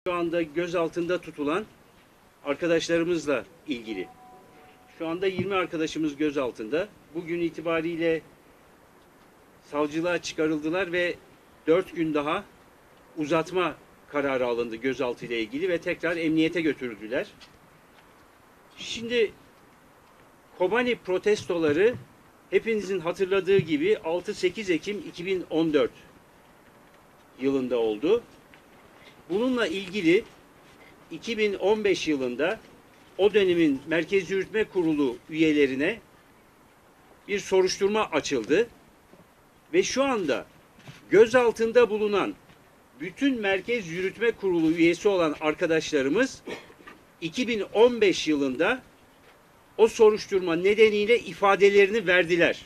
Şu anda gözaltında tutulan arkadaşlarımızla ilgili. Şu anda 20 arkadaşımız gözaltında. Bugün itibariyle savcılığa çıkarıldılar ve 4 gün daha uzatma kararı alındı gözaltı ile ilgili ve tekrar emniyete götürüldüler. Şimdi Kobani protestoları hepinizin hatırladığı gibi 6-8 Ekim 2014 yılında oldu. Bununla ilgili 2015 yılında o dönemin Merkez Yürütme Kurulu üyelerine bir soruşturma açıldı ve şu anda gözaltında bulunan bütün Merkez Yürütme Kurulu üyesi olan arkadaşlarımız 2015 yılında o soruşturma nedeniyle ifadelerini verdiler.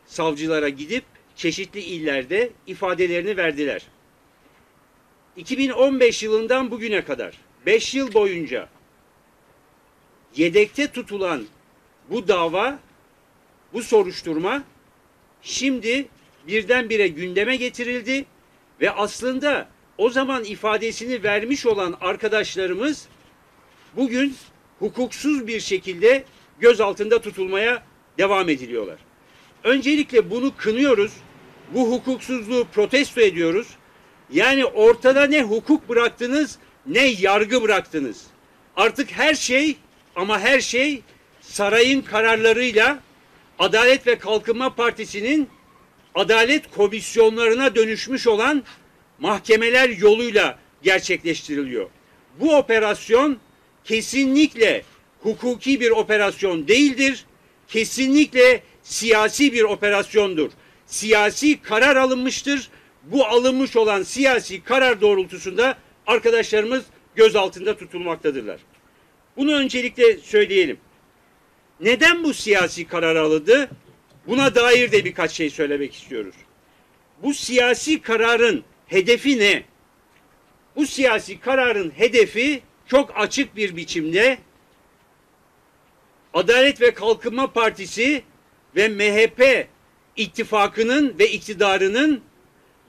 Savcılara gidip çeşitli illerde ifadelerini verdiler. 2015 yılından bugüne kadar 5 yıl boyunca yedekte tutulan bu dava, bu soruşturma şimdi birdenbire gündeme getirildi ve aslında o zaman ifadesini vermiş olan arkadaşlarımız bugün hukuksuz bir şekilde gözaltında tutulmaya devam ediliyorlar. Öncelikle bunu kınıyoruz. Bu hukuksuzluğu protesto ediyoruz. Yani ortada ne hukuk bıraktınız ne yargı bıraktınız. Artık her şey ama her şey sarayın kararlarıyla Adalet ve Kalkınma Partisi'nin adalet komisyonlarına dönüşmüş olan mahkemeler yoluyla gerçekleştiriliyor. Bu operasyon kesinlikle hukuki bir operasyon değildir. Kesinlikle siyasi bir operasyondur. Siyasi karar alınmıştır. Bu alınmış olan siyasi karar doğrultusunda arkadaşlarımız gözaltında tutulmaktadırlar. Bunu öncelikle söyleyelim. Neden bu siyasi karar alındı? Buna dair de birkaç şey söylemek istiyoruz. Bu siyasi kararın hedefi ne? Bu siyasi kararın hedefi çok açık bir biçimde Adalet ve Kalkınma Partisi ve MHP ittifakının ve iktidarının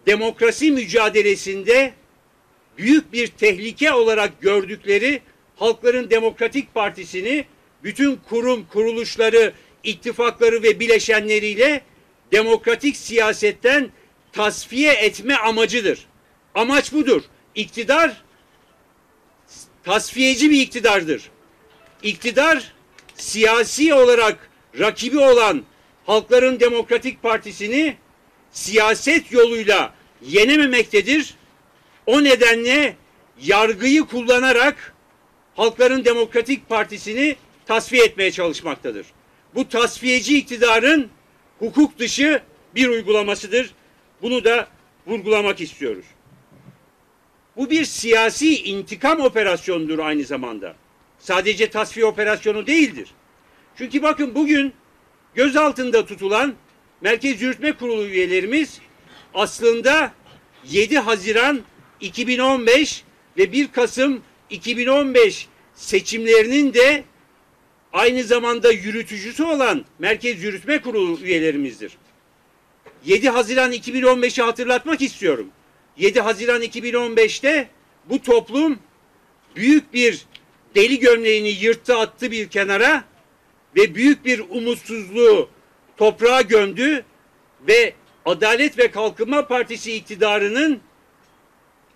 demokrasi mücadelesinde büyük bir tehlike olarak gördükleri Halkların Demokratik Partisi'ni bütün kurum, kuruluşları, ittifakları ve bileşenleriyle demokratik siyasetten tasfiye etme amacıdır. Amaç budur. İktidar tasfiyeci bir iktidardır. İktidar siyasi olarak rakibi olan Halkların Demokratik Partisi'ni siyaset yoluyla yenememektedir. O nedenle yargıyı kullanarak Halkların Demokratik Partisi'ni tasfiye etmeye çalışmaktadır. Bu tasfiyeci iktidarın hukuk dışı bir uygulamasıdır. Bunu da vurgulamak istiyoruz. Bu bir siyasi intikam operasyonudur aynı zamanda. Sadece tasfiye operasyonu değildir. Çünkü bakın bugün gözaltında tutulan Merkez Yürütme Kurulu üyelerimiz aslında 7 Haziran 2015 ve 1 Kasım 2015 seçimlerinin de aynı zamanda yürütücüsü olan Merkez Yürütme Kurulu üyelerimizdir. 7 Haziran 2015'i hatırlatmak istiyorum. 7 Haziran 2015'te bu toplum büyük bir deli gömleğini yırttı attı bir kenara ve büyük bir umutsuzluğu toprağa gömdü ve Adalet ve Kalkınma Partisi iktidarının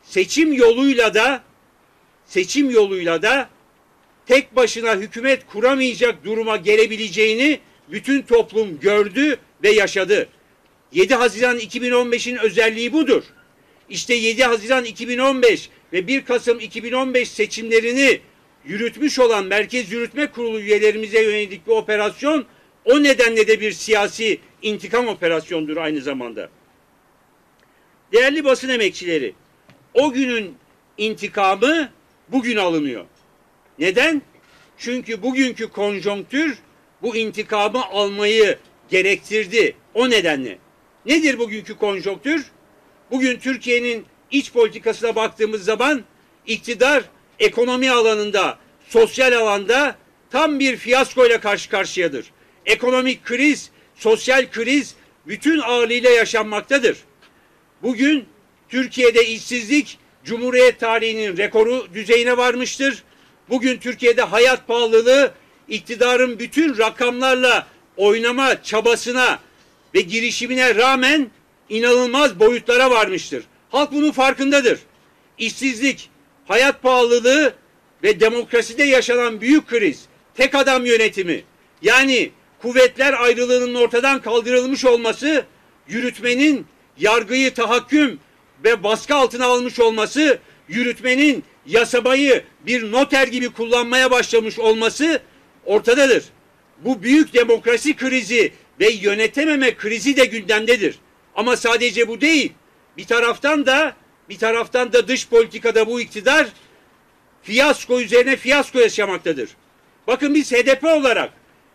seçim yoluyla da tek başına hükümet kuramayacak duruma gelebileceğini bütün toplum gördü ve yaşadı. 7 Haziran 2015'in özelliği budur. İşte 7 Haziran 2015 ve 1 Kasım 2015 seçimlerini yürütmüş olan Merkez Yürütme Kurulu üyelerimize yönelik bir operasyon o nedenle de bir siyasi intikam operasyondur aynı zamanda. Değerli basın emekçileri, o günün intikamı bugün alınıyor. Neden? Çünkü bugünkü konjonktür bu intikamı almayı gerektirdi. O nedenle. Nedir bugünkü konjonktür? Bugün Türkiye'nin iç politikasına baktığımız zaman iktidar ekonomi alanında, sosyal alanda tam bir fiyaskoyla karşı karşıyadır. Ekonomik kriz, sosyal kriz bütün ağırlığıyla yaşanmaktadır. Bugün Türkiye'de işsizlik Cumhuriyet tarihinin rekoru düzeyine varmıştır. Bugün Türkiye'de hayat pahalılığı iktidarın bütün rakamlarla oynama çabasına ve girişimine rağmen inanılmaz boyutlara varmıştır. Halk bunun farkındadır. İşsizlik, hayat pahalılığı ve demokraside yaşanan büyük kriz, tek adam yönetimi, yani kuvvetler ayrılığının ortadan kaldırılmış olması, yürütmenin yargıyı tahakküm ve baskı altına almış olması, yürütmenin yasamayı bir noter gibi kullanmaya başlamış olması ortadadır. Bu büyük demokrasi krizi ve yönetememe krizi de gündemdedir. Ama sadece bu değil. Bir taraftan da dış politikada bu iktidar fiyasko üzerine fiyasko yaşamaktadır. Bakın biz HDP olarak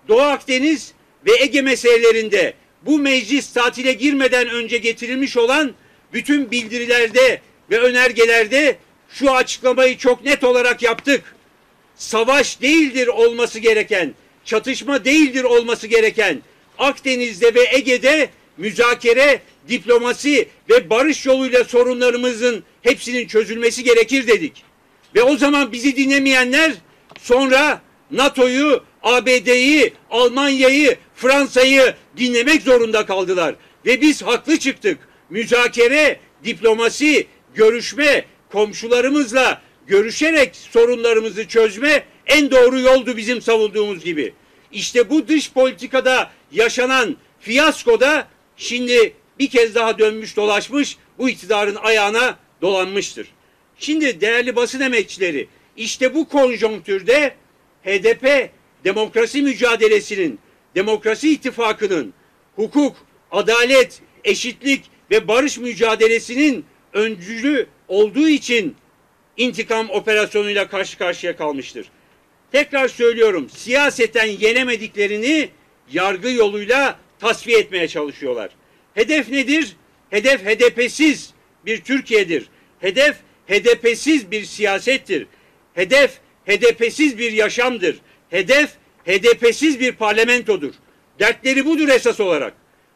Doğu Akdeniz ve Ege meselelerinde bu meclis tatile girmeden önce getirilmiş olan bütün bildirilerde ve önergelerde şu açıklamayı çok net olarak yaptık. Savaş değildir olması gereken, çatışma değildir olması gereken, Akdeniz'de ve Ege'de müzakere, diplomasi ve barış yoluyla sorunlarımızın hepsinin çözülmesi gerekir dedik. Ve o zaman bizi dinlemeyenler sonra NATO'yu, ABD'yi, Almanya'yı, Fransa'yı dinlemek zorunda kaldılar. Ve biz haklı çıktık. Müzakere, diplomasi, görüşme, komşularımızla görüşerek sorunlarımızı çözme en doğru yoldu bizim savunduğumuz gibi. İşte bu dış politikada yaşanan fiyaskoda şimdi bir kez daha dönmüş dolaşmış bu iktidarın ayağına dolanmıştır. Şimdi değerli basın emekçileri, işte bu konjonktürde HDP demokrasi mücadelesinin, demokrasi ittifakının, hukuk, adalet, eşitlik ve barış mücadelesinin öncülü olduğu için intikam operasyonuyla karşı karşıya kalmıştır. Tekrar söylüyorum, siyaseten yenemediklerini yargı yoluyla tasfiye etmeye çalışıyorlar. Hedef nedir? Hedef HDP'siz bir Türkiye'dir. Hedef HDP'siz bir siyasettir. Hedef HDP'siz bir yaşamdır. Hedef HDP'siz bir parlamentodur. Dertleri budur esas olarak.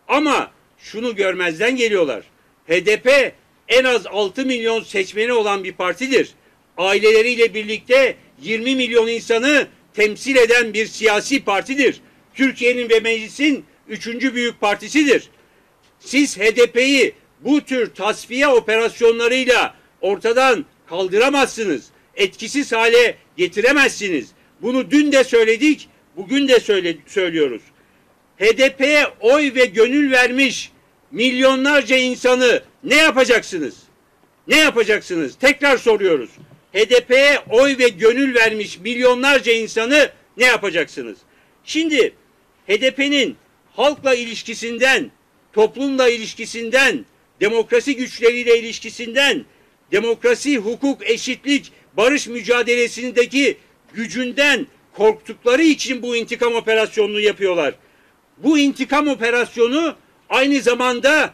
Ama şunu görmezden geliyorlar. HDP en az 6 milyon seçmeni olan bir partidir. Aileleriyle birlikte 20 milyon insanı temsil eden bir siyasi partidir. Türkiye'nin ve meclisin 3. büyük partisidir. Siz HDP'yi bu tür tasfiye operasyonlarıyla ortadan kaldıramazsınız. Etkisiz hale getiremezsiniz. Bunu dün de söyledik, bugün de söylüyoruz. HDP'ye oy ve gönül vermiş milyonlarca insanı ne yapacaksınız? Ne yapacaksınız? Tekrar soruyoruz. HDP'ye oy ve gönül vermiş milyonlarca insanı ne yapacaksınız? Şimdi HDP'nin halkla ilişkisinden, toplumla ilişkisinden, demokrasi güçleriyle ilişkisinden, demokrasi, hukuk, eşitlik, barış mücadelesindeki gücünden korktukları için bu intikam operasyonunu yapıyorlar. Bu intikam operasyonu aynı zamanda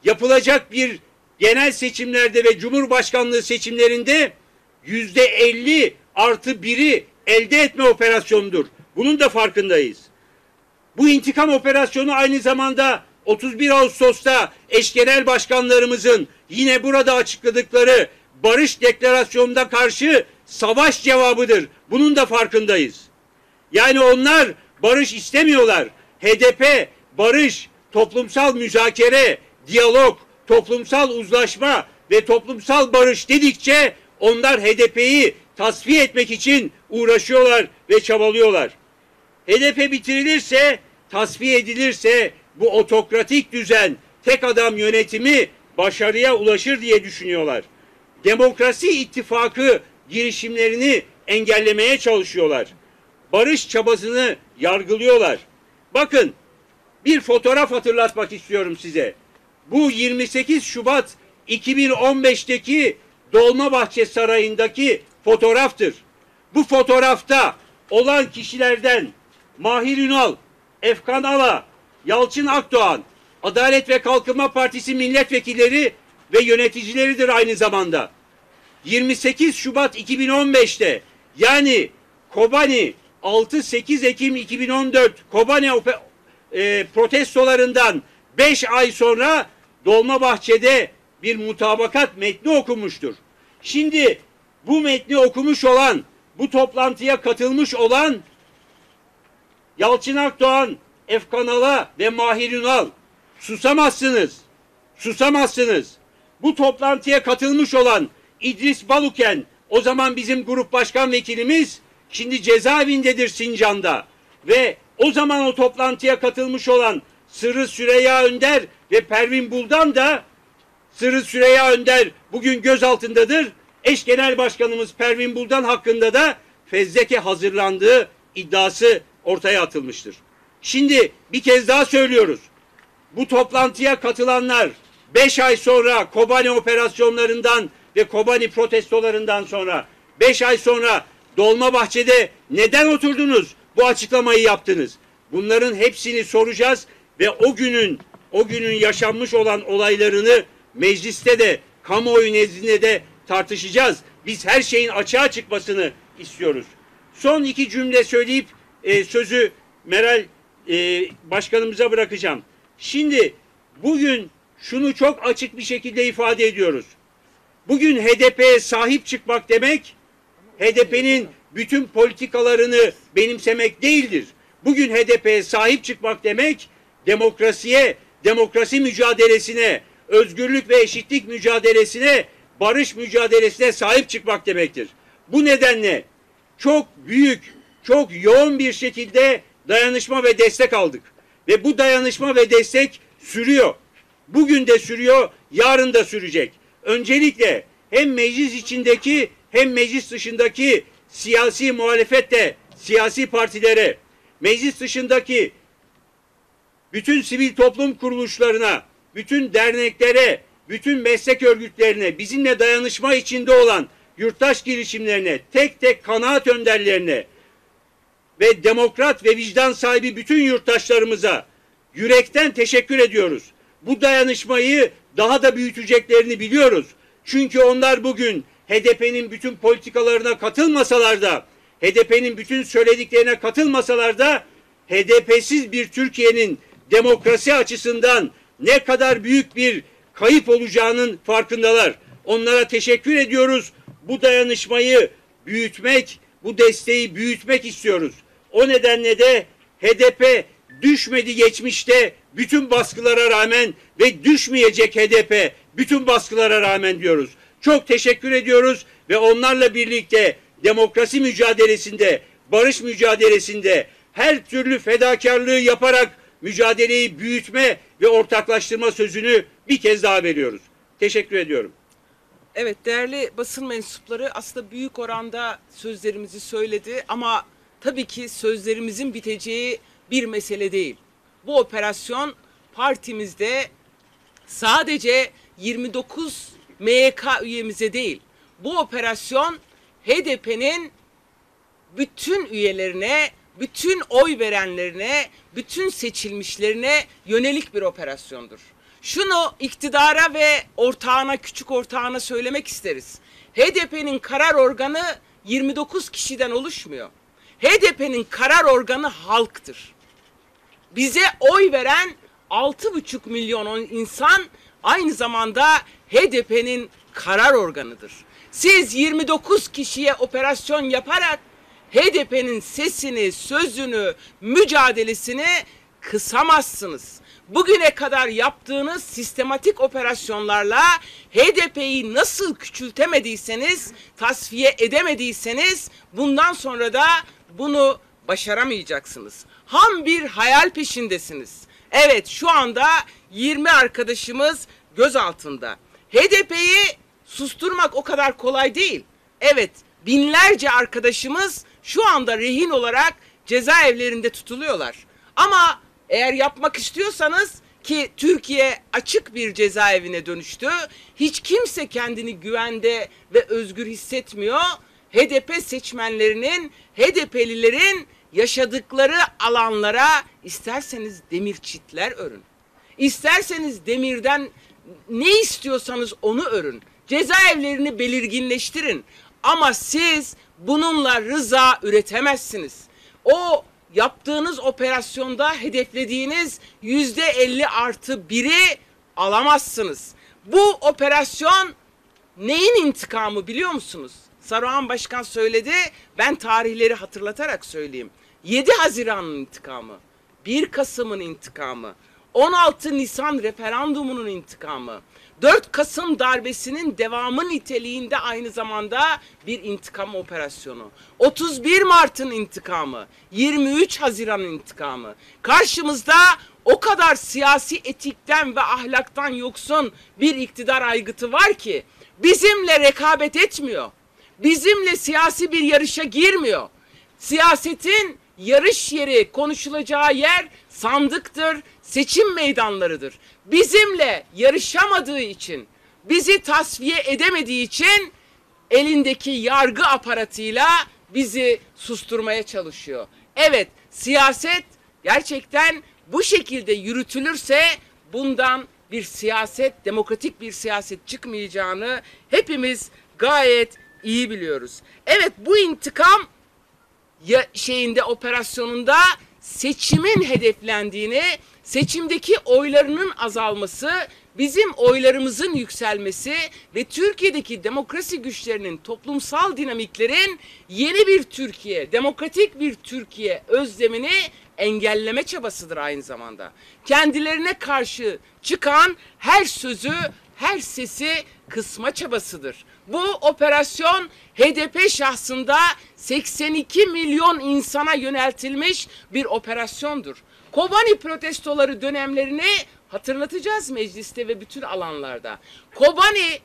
yapılacak bir genel seçimlerde ve Cumhurbaşkanlığı seçimlerinde %50+1'i elde etme operasyonudur. Bunun da farkındayız. Bu intikam operasyonu aynı zamanda 31 Ağustos'ta eş genel başkanlarımızın yine burada açıkladıkları barış deklarasyonuna karşı savaş cevabıdır. Bunun da farkındayız. Yani onlar barış istemiyorlar. HDP barış, toplumsal müzakere, diyalog, toplumsal uzlaşma ve toplumsal barış dedikçe onlar HDP'yi tasfiye etmek için uğraşıyorlar ve çabalıyorlar. HDP bitirilirse, tasfiye edilirse bu otokratik düzen, tek adam yönetimi başarıya ulaşır diye düşünüyorlar. Demokrasi ittifakı girişimlerini engellemeye çalışıyorlar. Barış çabasını yargılıyorlar. Bakın, bir fotoğraf hatırlatmak istiyorum size. Bu 28 Şubat 2015'teki Dolmabahçe Sarayı'ndaki fotoğraftır. Bu fotoğrafta olan kişilerden Mahir Ünal, Efkan Ala, Yalçın Akdoğan, Adalet ve Kalkınma Partisi milletvekilleri ve yöneticileridir aynı zamanda. 28 Şubat 2015'te yani Kobani 6-8 Ekim 2014 Kobani protestolarından 5 ay sonra Dolmabahçe'de bir mutabakat metni okunmuştur. Şimdi bu metni okumuş olan, bu toplantıya katılmış olan Yalçın Akdoğan, Efkan Ala ve Mahir Ünal, susamazsınız. Susamazsınız. Bu toplantıya katılmış olan İdris Baluken, o zaman bizim grup başkan vekilimiz, şimdi cezaevindedir Sincan'da. Ve o zaman o toplantıya katılmış olan Sırrı Süreyya Önder ve Pervin Buldan da, Sırrı Süreyya Önder bugün gözaltındadır. Eş Genel Başkanımız Pervin Buldan hakkında da fezleke hazırlandığı iddiası ortaya atılmıştır. Şimdi bir kez daha söylüyoruz. Bu toplantıya katılanlar 5 ay sonra Kobani operasyonlarından ve Kobani protestolarından sonra 5 ay sonra Dolmabahçe'de neden oturdunuz? Bu açıklamayı yaptınız. Bunların hepsini soracağız ve o günün yaşanmış olan olaylarını mecliste de kamuoyu nezdinde de tartışacağız. Biz her şeyin açığa çıkmasını istiyoruz. Son 2 cümle söyleyip sözü Meral Başkanımıza bırakacağım. Şimdi bugün şunu çok açık bir şekilde ifade ediyoruz. Bugün HDP'ye sahip çıkmak demek, HDP'nin bütün politikalarını benimsemek değildir. Bugün HDP'ye sahip çıkmak demek, demokrasiye, demokrasi mücadelesine, özgürlük ve eşitlik mücadelesine, barış mücadelesine sahip çıkmak demektir. Bu nedenle çok büyük, çok yoğun bir şekilde dayanışma ve destek aldık. Ve bu dayanışma ve destek sürüyor. Bugün de sürüyor, yarın da sürecek. Öncelikle hem meclis içindeki hem meclis dışındaki siyasi muhalefetle, siyasi partilere, meclis dışındaki bütün sivil toplum kuruluşlarına, bütün derneklere, bütün meslek örgütlerine, bizimle dayanışma içinde olan yurttaş girişimlerine, tek tek kanaat önderlerine ve demokrat ve vicdan sahibi bütün yurttaşlarımıza yürekten teşekkür ediyoruz. Bu dayanışmayı daha da büyüteceklerini biliyoruz. Çünkü onlar bugün HDP'nin bütün politikalarına katılmasalar da, HDP'nin bütün söylediklerine katılmasalar da, HDP'siz bir Türkiye'nin demokrasi açısından ne kadar büyük bir kayıp olacağının farkındalar. Onlara teşekkür ediyoruz. Bu dayanışmayı büyütmek, bu desteği büyütmek istiyoruz. O nedenle de HDP düşmedi geçmişte bütün baskılara rağmen ve düşmeyecek HDP bütün baskılara rağmen diyoruz. Çok teşekkür ediyoruz ve onlarla birlikte demokrasi mücadelesinde, barış mücadelesinde her türlü fedakarlığı yaparak mücadeleyi büyütme ve ortaklaştırma sözünü bir kez daha veriyoruz. Teşekkür ediyorum. Evet, değerli basın mensupları aslında büyük oranda sözlerimizi söyledi ama tabii ki sözlerimizin biteceği bir mesele değil. Bu operasyon partimizde sadece 29 MYK üyemize değil, bu operasyon HDP'nin bütün üyelerine, bütün oy verenlerine, bütün seçilmişlerine yönelik bir operasyondur. Şunu iktidara ve ortağına, küçük ortağına söylemek isteriz. HDP'nin karar organı 29 kişiden oluşmuyor. HDP'nin karar organı halktır. Bize oy veren 6,5 milyon insan aynı zamanda HDP'nin karar organıdır. Siz 29 kişiye operasyon yaparak HDP'nin sesini, sözünü, mücadelesini kısamazsınız. Bugüne kadar yaptığınız sistematik operasyonlarla HDP'yi nasıl küçültemediyseniz, tasfiye edemediyseniz bundan sonra da bunu başaramayacaksınız. Ham bir hayal peşindesiniz. Evet, şu anda 20 arkadaşımız gözaltında. HDP'yi susturmak o kadar kolay değil. Evet, binlerce arkadaşımız şu anda rehin olarak cezaevlerinde tutuluyorlar. Ama eğer yapmak istiyorsanız, ki Türkiye açık bir cezaevine dönüştü, hiç kimse kendini güvende ve özgür hissetmiyor. HDP seçmenlerinin, HDP'lilerin yaşadıkları alanlara isterseniz demir çitler örün. İsterseniz demirden ne istiyorsanız onu örün. Cezaevlerini belirginleştirin. Ama siz bununla rıza üretemezsiniz. O yaptığınız operasyonda hedeflediğiniz %50+1'i alamazsınız. Bu operasyon Neyin intikamı biliyor musunuz? Saruhan Başkan söyledi, ben tarihleri hatırlatarak söyleyeyim. 7 Haziran'ın intikamı, 1 Kasım'ın intikamı, 16 Nisan referandumunun intikamı, 4 Kasım darbesinin devamı niteliğinde aynı zamanda bir intikam operasyonu, 31 Mart'ın intikamı, 23 Haziran'ın intikamı. Karşımızda o kadar siyasi etikten ve ahlaktan yoksun bir iktidar aygıtı var ki bizimle rekabet etmiyor. Bizimle siyasi bir yarışa girmiyor. Siyasetin yarış yeri, konuşulacağı yer sandıktır, seçim meydanlarıdır. Bizimle yarışamadığı için, bizi tasfiye edemediği için elindeki yargı aparatıyla bizi susturmaya çalışıyor. Evet, siyaset gerçekten bu şekilde yürütülürse bundan bir siyaset, demokratik bir siyaset çıkmayacağını hepimiz gayet iyi biliyoruz. Evet, bu intikam operasyonunda seçimin hedeflendiğini, seçimdeki oylarının azalması, bizim oylarımızın yükselmesi ve Türkiye'deki demokrasi güçlerinin, toplumsal dinamiklerin yeni bir Türkiye, demokratik bir Türkiye özlemini engelleme çabasıdır aynı zamanda. Kendilerine karşı çıkan her sözü, her sesi kısma çabasıdır. Bu operasyon HDP şahsında 82 milyon insana yöneltilmiş bir operasyondur. Kobani protestoları dönemlerini hatırlatacağız mecliste ve bütün alanlarda. Kobani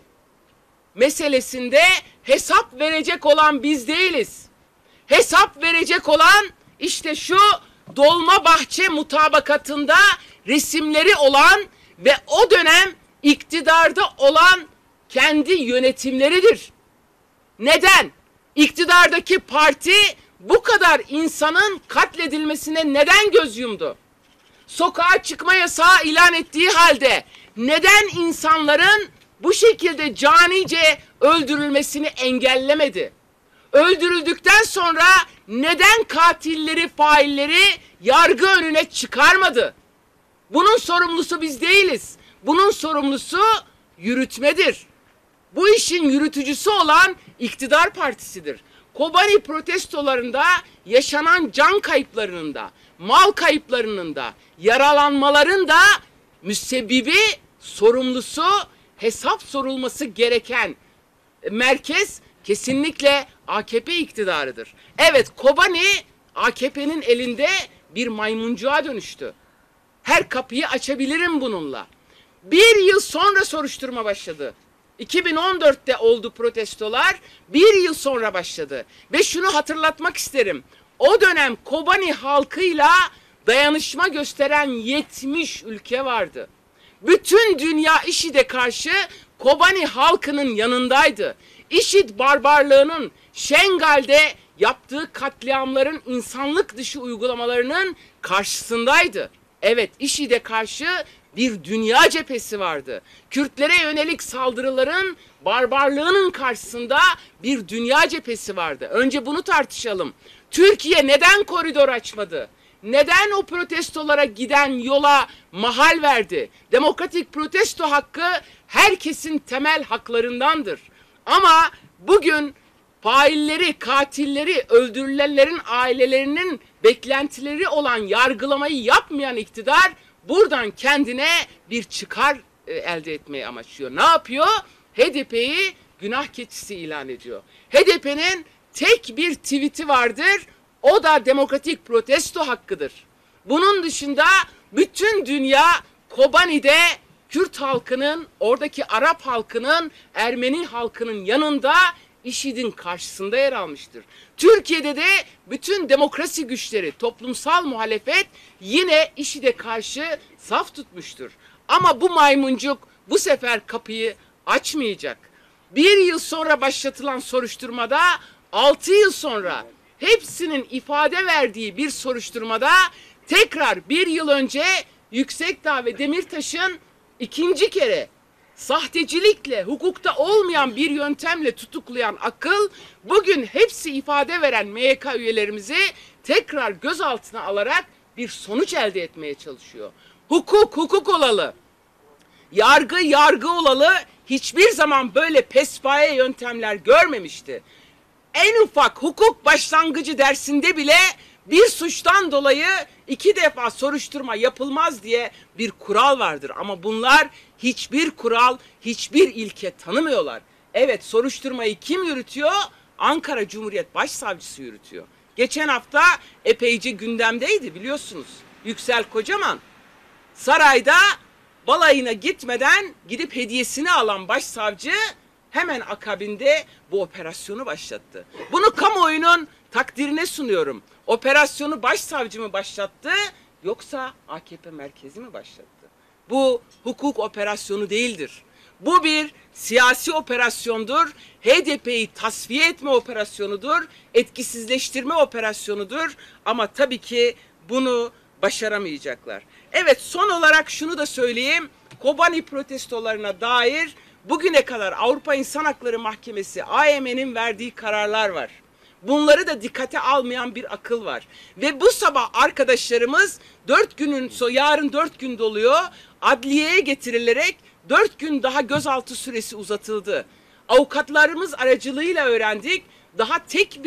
meselesinde hesap verecek olan biz değiliz. Hesap verecek olan işte şu Dolmabahçe mutabakatında resimleri olan ve o dönem iktidarda olan kendi yönetimleridir. Neden? İktidardaki parti bu kadar insanın katledilmesine neden göz yumdu? Sokağa çıkma yasağı ilan ettiği halde neden insanların bu şekilde canice öldürülmesini engellemedi? Öldürüldükten sonra neden katilleri, failleri yargı önüne çıkarmadı? Bunun sorumlusu biz değiliz. Bunun sorumlusu yürütmedir. Bu işin yürütücüsü olan iktidar partisidir. Kobani protestolarında yaşanan can kayıplarının da, mal kayıplarının da, yaralanmaların da müsebbibi, sorumlusu, hesap sorulması gereken merkez kesinlikle AKP iktidarıdır. Evet, Kobani AKP'nin elinde bir maymuncuğa dönüştü. Her kapıyı açabilirim bununla. Bir yıl sonra soruşturma başladı. 2014'te oldu protestolar, bir yıl sonra başladı. Ve şunu hatırlatmak isterim. O dönem Kobani halkıyla dayanışma gösteren 70 ülke vardı. Bütün dünya IŞİD'e karşı Kobani halkının yanındaydı. IŞİD barbarlığının, Şengal'de yaptığı katliamların insanlık dışı uygulamalarının karşısındaydı. Evet, IŞİD'e karşı bir dünya cephesi vardı. Kürtlere yönelik saldırıların barbarlığının karşısında bir dünya cephesi vardı. Önce bunu tartışalım. Türkiye neden koridor açmadı? Neden o protestolara giden yola mahal verdi? Demokratik protesto hakkı herkesin temel haklarındandır. Ama bugün failleri, katilleri, öldürülenlerin ailelerinin beklentileri olan yargılamayı yapmayan iktidar buradan kendine bir çıkar elde etmeyi amaçlıyor. Ne yapıyor? HDP'yi günah keçisi ilan ediyor. HDP'nin tek bir tweet'i vardır. O da demokratik protesto hakkıdır. Bunun dışında bütün dünya Kobani'de Kürt halkının, oradaki Arap halkının, Ermeni halkının yanında IŞİD'in karşısında yer almıştır. Türkiye'de de bütün demokrasi güçleri, toplumsal muhalefet yine IŞİD'e karşı saf tutmuştur. Ama bu maymuncuk bu sefer kapıyı açmayacak. Bir yıl sonra başlatılan soruşturmada 6 yıl sonra hepsinin ifade verdiği bir soruşturmada tekrar bir yıl önce Yüksekdağ ve Demirtaş'ın ikinci kere sahtecilikle, hukukta olmayan bir yöntemle tutuklayan akıl, bugün hepsi ifade veren MYK üyelerimizi tekrar gözaltına alarak bir sonuç elde etmeye çalışıyor. Hukuk, hukuk olalı. Yargı, yargı olalı. hiçbir zaman böyle pespaye yöntemler görmemişti. En ufak hukuk başlangıcı dersinde bile bir suçtan dolayı 2 defa soruşturma yapılmaz diye bir kural vardır. Ama bunlar hiçbir kural, hiçbir ilke tanımıyorlar. Evet, soruşturmayı kim yürütüyor? Ankara Cumhuriyet Başsavcısı yürütüyor. Geçen hafta epeyce gündemdeydi biliyorsunuz. Yüksel Kocaman sarayda balayına gitmeden gidip hediyesini alan başsavcı hemen akabinde bu operasyonu başlattı. Bunu kamuoyunun takdirine sunuyorum. Operasyonu başsavcı mı başlattı yoksa AKP merkezi mi başlattı? Bu hukuk operasyonu değildir. Bu bir siyasi operasyondur. HDP'yi tasfiye etme operasyonudur. Etkisizleştirme operasyonudur. Ama tabii ki bunu başaramayacaklar. Evet, son olarak şunu da söyleyeyim. Kobani protestolarına dair bugüne kadar Avrupa İnsan Hakları Mahkemesi, AYM'nin verdiği kararlar var. Bunları da dikkate almayan bir akıl var. Ve bu sabah arkadaşlarımız yarın 4 gün doluyor, adliyeye getirilerek 4 gün daha gözaltı süresi uzatıldı. Avukatlarımız aracılığıyla öğrendik, daha tek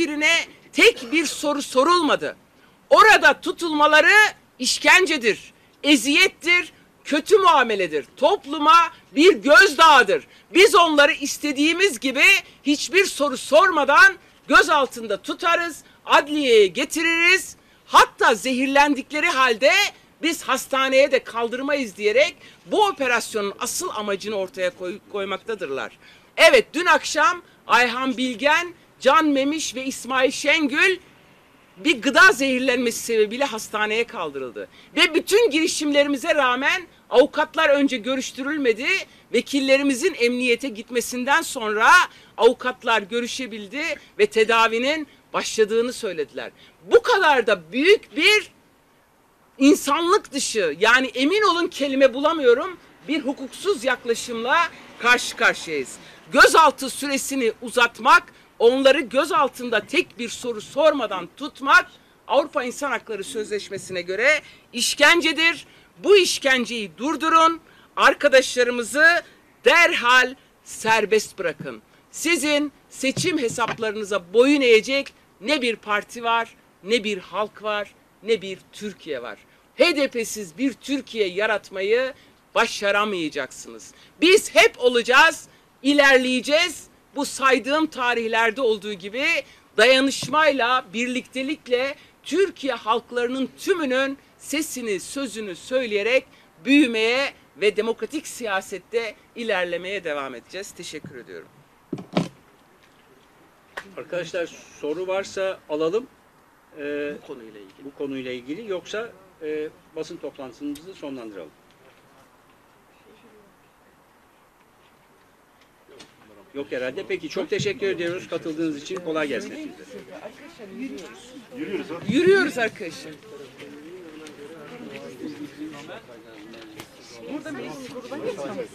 bir soru sorulmadı. Orada tutulmaları işkencedir, eziyettir, kötü muameledir. Topluma bir gözdağıdır. Biz onları istediğimiz gibi hiçbir soru sormadan gözaltında tutarız, adliyeye getiririz. Hatta zehirlendikleri halde biz hastaneye de kaldırmayız diyerek bu operasyonun asıl amacını ortaya koymaktadırlar. Evet, dün akşam Ayhan Bilgen, Can Memiş ve İsmail Şengül bir gıda zehirlenmesi sebebiyle hastaneye kaldırıldı. Ve bütün girişimlerimize rağmen avukatlar önce görüştürülmedi. Vekillerimizin emniyete gitmesinden sonra avukatlar görüşebildi ve tedavinin başladığını söylediler. Bu kadar da büyük bir insanlık dışı, yani emin olun kelime bulamıyorum, bir hukuksuz yaklaşımla karşı karşıyayız. Gözaltı süresini uzatmak, onları gözaltında tek bir soru sormadan tutmak Avrupa İnsan Hakları Sözleşmesi'ne göre işkencedir. Bu işkenceyi durdurun. Arkadaşlarımızı derhal serbest bırakın. Sizin seçim hesaplarınıza boyun eğecek ne bir parti var, ne bir halk var, ne bir Türkiye var. HDP'siz bir Türkiye yaratmayı başaramayacaksınız. Biz hep olacağız, ilerleyeceğiz. Bu saydığım tarihlerde olduğu gibi dayanışmayla, birliktelikle Türkiye halklarının tümünün sesini, sözünü söyleyerek büyümeye ve demokratik siyasette ilerlemeye devam edeceğiz. Teşekkür ediyorum. Arkadaşlar, soru varsa alalım. Bu konuyla ilgili. Yoksa basın toplantımızı sonlandıralım. Yok herhalde. Peki, çok teşekkür ediyoruz katıldığınız için. Kolay gelsin. Yürüyoruz arkadaşlar. Burada meclis gruba geçmemiz.